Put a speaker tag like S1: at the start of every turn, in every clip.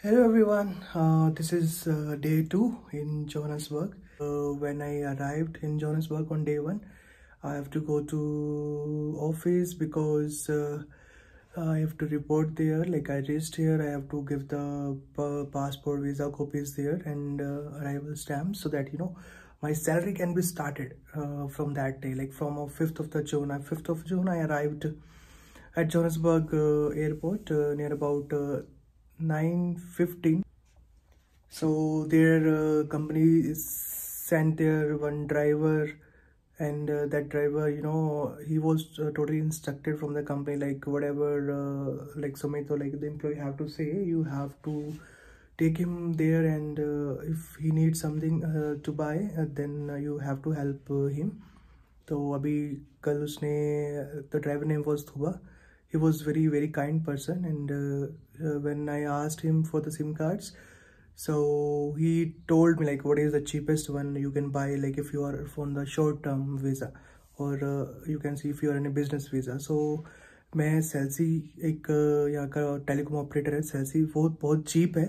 S1: Hello everyone, this is day 2 in Johannesburg. When I arrived in Johannesburg on day 1, I have to go to office because I have to report there. Like I reached here, I have to give the passport, visa copies there and arrival stamps so that my salary can be started from that day. Like from 5th of June. 5th of June I arrived at Johannesburg airport near about 9:15. So their company sent their one driver, and that driver, he was totally instructed from the company, like whatever like Sumito, like the employee have to say, you have to take him there, and if he needs something to buy, then you have to help him. तो अभी कल उसने the driver name was Thuba. He was very kind person, and when I asked him for the SIM cards, so he told me like what is the cheapest one you can buy, like if you are on the short term visa, or you can see if you are in a business visa. So मैं सेल्सी एक यहाँ का telecom operator है सेल्सी, वो बहुत cheap है.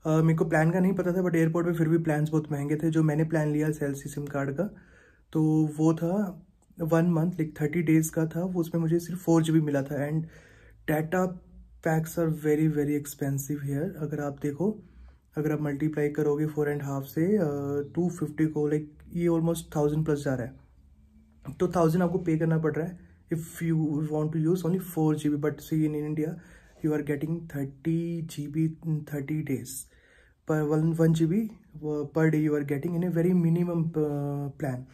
S1: मेरे को प्लान का नहीं पता था, बट एयरपोर्ट पे फिर भी प्लान्स बहुत महंगे थे. जो मैंने प्लान लिया सेल्सी सिम कार्ड का, तो वो था 1 मंथ, लाइक 30 डेज़ का था वो. उसमें मुझे सिर्फ 4 GB मिला था. And data packs are very expensive here. अगर आप देखो, अगर आप मल्टीप्लाई करोगे 4.5 से 250 को, लाइक ये ऑलमोस्ट 1000 प्लस जा रहा है. तो 1000 आपको पे करना पड़ रहा है if you want to use only 4 GB. But see in India you are getting 30 GB in 30 days. Per 1 GB per day you are getting in a very minimum plan.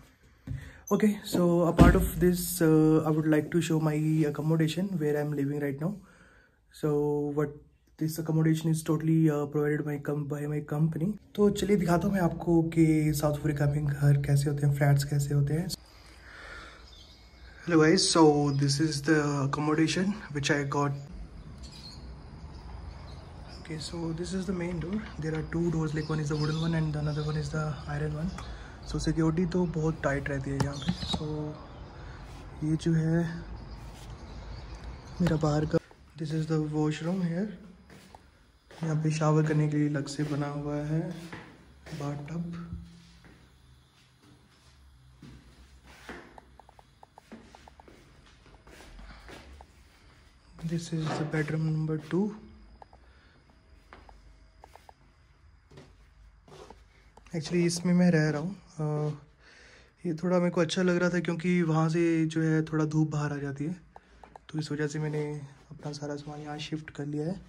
S1: Okay, so apart of this, I would like to show my accommodation where I am living right now. So what this accommodation is totally provided by my company. तो चलिए दिखाता हूँ मैं आपको कि south Africa में घर कैसे होते हैं, फ्लैट्स कैसे होते हैं. Hello guys, so this is the accommodation which I got. Okay, so this is the main door. There are 2 doors, like one is the wooden one and the another one is the iron one. So security तो बहुत tight रहती है यहाँ पे. So ये जो है मेरा बाहर का, this is the washroom here. यहाँ पे शावर करने के लिए अलग से बना हुआ है bathtub. This is the bedroom number 2. Actually इसमें मैं रह रहा हूँ. ये थोड़ा मेरे को अच्छा लग रहा था क्योंकि वहाँ से जो है थोड़ा धूप बाहर आ जाती है, तो इस वजह से मैंने अपना सारा सामान यहाँ शिफ्ट कर लिया है.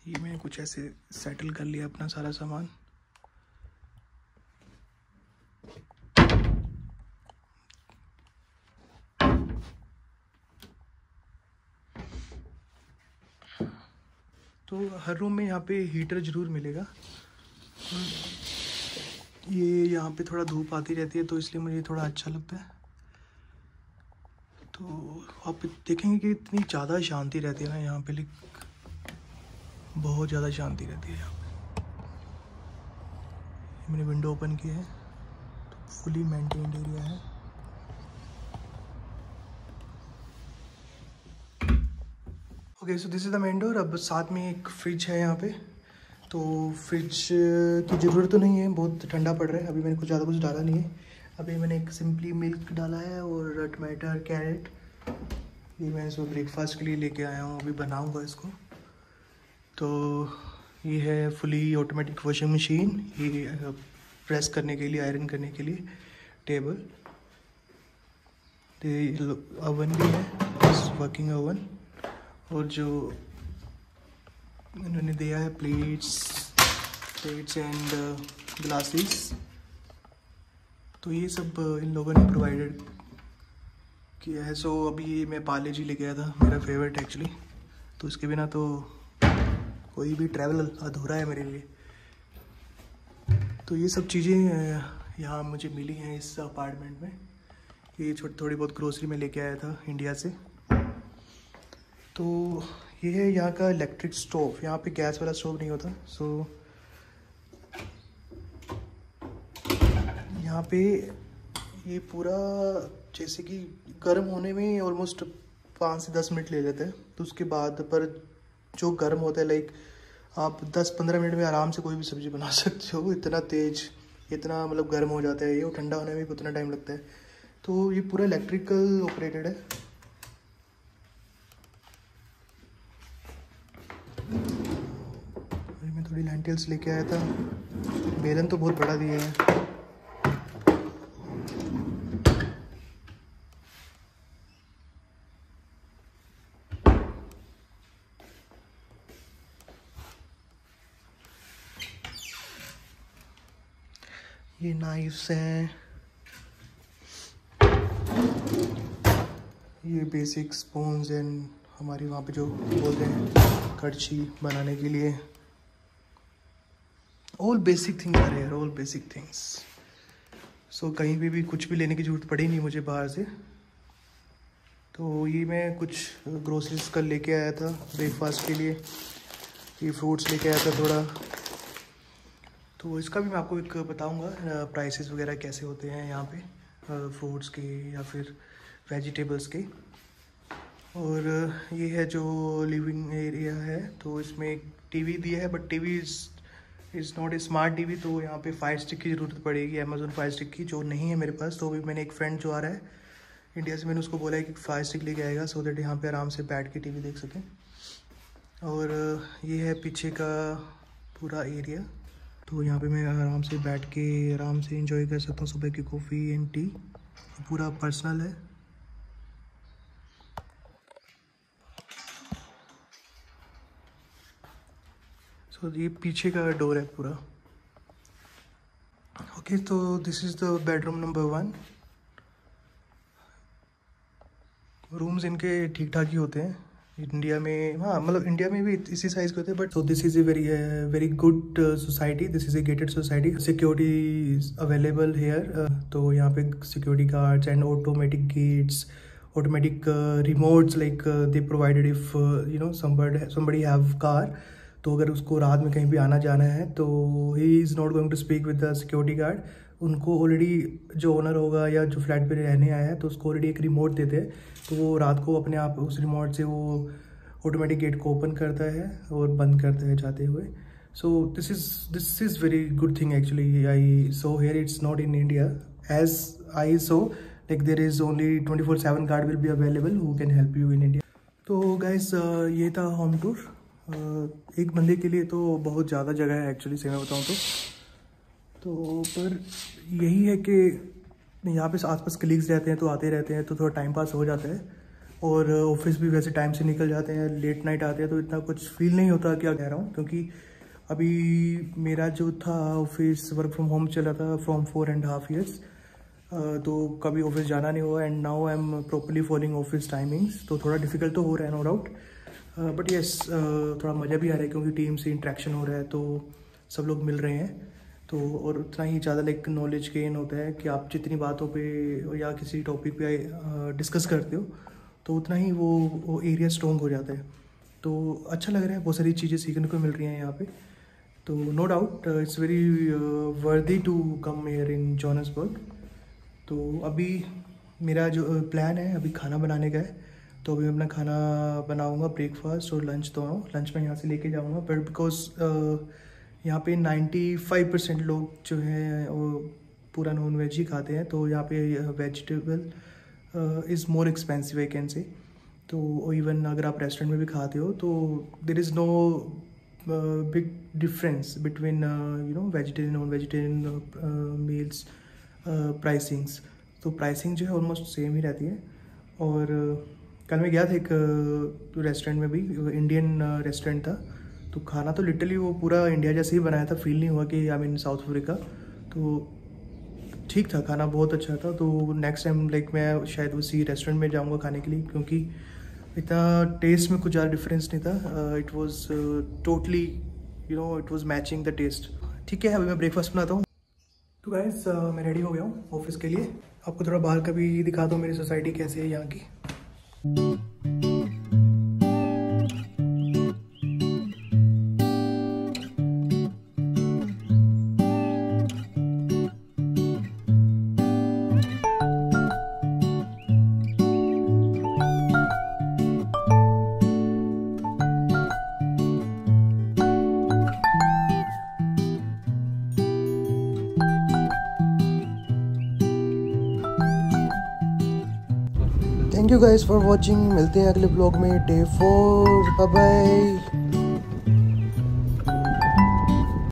S1: ये मैंने कुछ ऐसे सेटल कर लिया अपना सारा सामान. तो हर रूम में यहाँ पे हीटर ज़रूर मिलेगा. ये यहाँ पे थोड़ा धूप आती रहती है, तो इसलिए मुझे थोड़ा अच्छा लगता है. तो आप देखेंगे कि इतनी ज़्यादा शांति रहती है ना यहाँ पे, बहुत ज़्यादा शांति रहती है यहाँ पे. मैंने विंडो ओपन की है, तो फुली मेंटेन्ड एरिया है. Okay, so this is the main door. अब साथ में एक फ्रिज है यहाँ पे. तो फ्रिज की ज़रूरत तो नहीं है, बहुत ठंडा पड़ रहा है. अभी मैंने कुछ ज़्यादा कुछ डाला नहीं है. अभी मैंने एक सिंपली मिल्क डाला है और टमाटर, कैरेट. ये मैं इसको ब्रेकफास्ट के लिए लेके आया हूँ, अभी बनाऊँगा इसको. तो ये है फुली ऑटोमेटिक वॉशिंग मशीन. ये प्रेस करने के लिए, आयरन करने के लिए टेबल. ओवन भी है, वर्किंग ओवन. और जो इन्होंने दिया है प्लेट्स एंड ग्लासेस, तो ये सब इन लोगों ने प्रोवाइडेड किया है. सो अभी मैं पार्ले जी लेके आया था, मेरा फेवरेट एक्चुअली. तो इसके बिना तो कोई भी ट्रैवल अधूरा है मेरे लिए. तो ये सब चीज़ें यहाँ मुझे मिली हैं इस अपार्टमेंट में. ये थोड़ी बहुत ग्रोसरी में लेके आया था इंडिया से. तो ये है यहाँ का इलेक्ट्रिक स्टोव. यहाँ पे गैस वाला स्टोव नहीं होता. सो यहाँ पे ये पूरा जैसे कि गर्म होने में ऑलमोस्ट 5 से 10 मिनट ले लेते हैं। तो उसके बाद पर जो गर्म होता है, लाइक आप 10-15 मिनट में आराम से कोई भी सब्ज़ी बना सकते हो। इतना तेज़, इतना मतलब गर्म हो जाता है ये, और ठंडा होने में भी उतना टाइम लगता है। तो ये पूरा इलेक्ट्रिकल ऑपरेटेड है। मैं थोड़ी लेंटिल्स लेके आया था। बेलन तो बहुत बड़ा दिया है। ये नाइफ्स हैं, ये बेसिक स्पून्स एंड हमारी वहाँ पे जो बोलते हैं कड़छी बनाने के लिए। All basic things are here, all basic things. So कहीं भी कुछ भी लेने की ज़रूरत पड़ी नहीं मुझे बाहर से। तो ये मैं कुछ ग्रोसरीज कल लेके आया था ब्रेकफास्ट के लिए। ये फ्रूट्स लेके आया था थोड़ा। तो इसका भी मैं आपको एक बताऊंगा प्राइसेस वगैरह कैसे होते हैं यहाँ पे फ्रूट्स के या फिर वेजिटेबल्स के। और ये है जो लिविंग एरिया है, तो इसमें एक टीवी दिया है, but TV is not a smart TV. तो यहाँ पे फायर स्टिक की ज़रूरत पड़ेगी, अमेज़ॉन फायर स्टिक की, जो नहीं है मेरे पास। तो अभी मैंने एक फ्रेंड जो आ रहा है इंडिया से, मैंने उसको बोला है कि फायर स्टिक लेके आएगा, सो दैट यहाँ पे आराम से बैठ के टीवी देख सकें। और ये है पीछे का पूरा एरिया। तो यहाँ पे मैं आराम से बैठ के आराम से एंजॉय कर सकता हूँ सुबह की कॉफ़ी एंड टी। पूरा पर्सनल है। सो ये पीछे का डोर है पूरा। ओके, तो this is the bedroom number 1। Rooms इनके ठीक ठाक ही होते हैं इंडिया में। हाँ, मतलब इंडिया में भी इसी साइज़ के होते हैं, but so this is a very good society. This is a gated society. Security available here. तो यहाँ पे security guards and automatic gates, automatic remotes, like they provided if you know somebody have car, तो अगर उसको रात में कहीं भी आना जाना है तो he is not going to speak with the security guard। उनको ऑलरेडी जो ओनर होगा या जो फ्लैट पे रहने आया है तो उसको ऑलरेडी एक रिमोट देते हैं, तो वो रात को अपने आप उस रिमोट से वो ऑटोमेटिक गेट को ओपन करता है और बंद करता है जाते हुए। So this is very good thing actually. I saw here it's not in India as I saw, like there is only 24/7 guard will be available who can help you in India। तो guys ये था home tour. एक बंदे के लिए तो बहुत ज़्यादा जगह है एक्चुअली, से मैं बताऊँ तो पर यही है कि यहाँ पे आसपास कलीग्स रहते हैं तो आते रहते हैं, तो थोड़ा टाइम पास हो जाता है। और ऑफिस भी वैसे टाइम से निकल जाते हैं, लेट नाइट आते हैं, तो इतना कुछ फील नहीं होता क्या कह रहा हूँ, क्योंकि अभी मेरा जो था ऑफिस वर्क फ्रॉम होम चला था फ्रॉम 4.5 years। तो कभी ऑफिस जाना नहीं हुआ, and now I am properly following office timings. तो थोड़ा डिफिकल्ट तो हो रहा है नो डाउट, बट येस थोड़ा मज़ा भी आ रहा है क्योंकि टीम से इंट्रैक्शन हो रहा है, तो सब लोग मिल रहे हैं। तो और उतना ही ज़्यादा लाइक नॉलेज गेन होता है कि आप जितनी बातों पे या किसी टॉपिक पे डिस्कस करते हो तो उतना ही वो एरिया स्ट्रॉन्ग हो जाता है। तो अच्छा लग रहा है, बहुत सारी चीज़ें सीखने को मिल रही हैं यहाँ पे। तो no doubt it's very worthy to come here in Johannesburg. तो अभी मेरा जो प्लान है अभी खाना बनाने का है, तो अभी मैं अपना खाना बनाऊंगा, ब्रेकफास्ट और लंच दोनों। लंच मैं यहाँ से लेके जाऊंगा, बट बिकॉज यहाँ पे 95% लोग जो हैं वो पूरा नॉन वेज ही खाते हैं, तो यहाँ पे vegetable is more expensive I can say. तो इवन अगर आप रेस्टोरेंट में भी खाते हो तो there is no big difference between you know vegetarian non vegetarian meals pricings. तो प्राइसिंग जो है ऑलमोस्ट सेम ही रहती है। और कल मैं गया था एक रेस्टोरेंट में भी, इंडियन रेस्टोरेंट था, तो खाना तो लिटरली वो पूरा इंडिया जैसे ही बनाया था, फील नहीं हुआ कि आई मीन साउथ अफ्रीका। तो ठीक था, खाना बहुत अच्छा था। तो नेक्स्ट टाइम लाइक मैं शायद उसी रेस्टोरेंट में जाऊंगा खाने के लिए, क्योंकि इतना टेस्ट में कुछ ज़्यादा डिफरेंस नहीं था। It was totally you know it was matching the taste. ठीक है, अभी मैं ब्रेकफास्ट बनाता हूँ। तो गाइस मैं रेडी हो गया हूँ ऑफिस के लिए। आपको थोड़ा बाहर का भी दिखा दूँ मेरी सोसाइटी कैसी है यहाँ की। Thank you guys for watching. मिलते हैं अगले ब्लॉग में। Day 4 bye bye.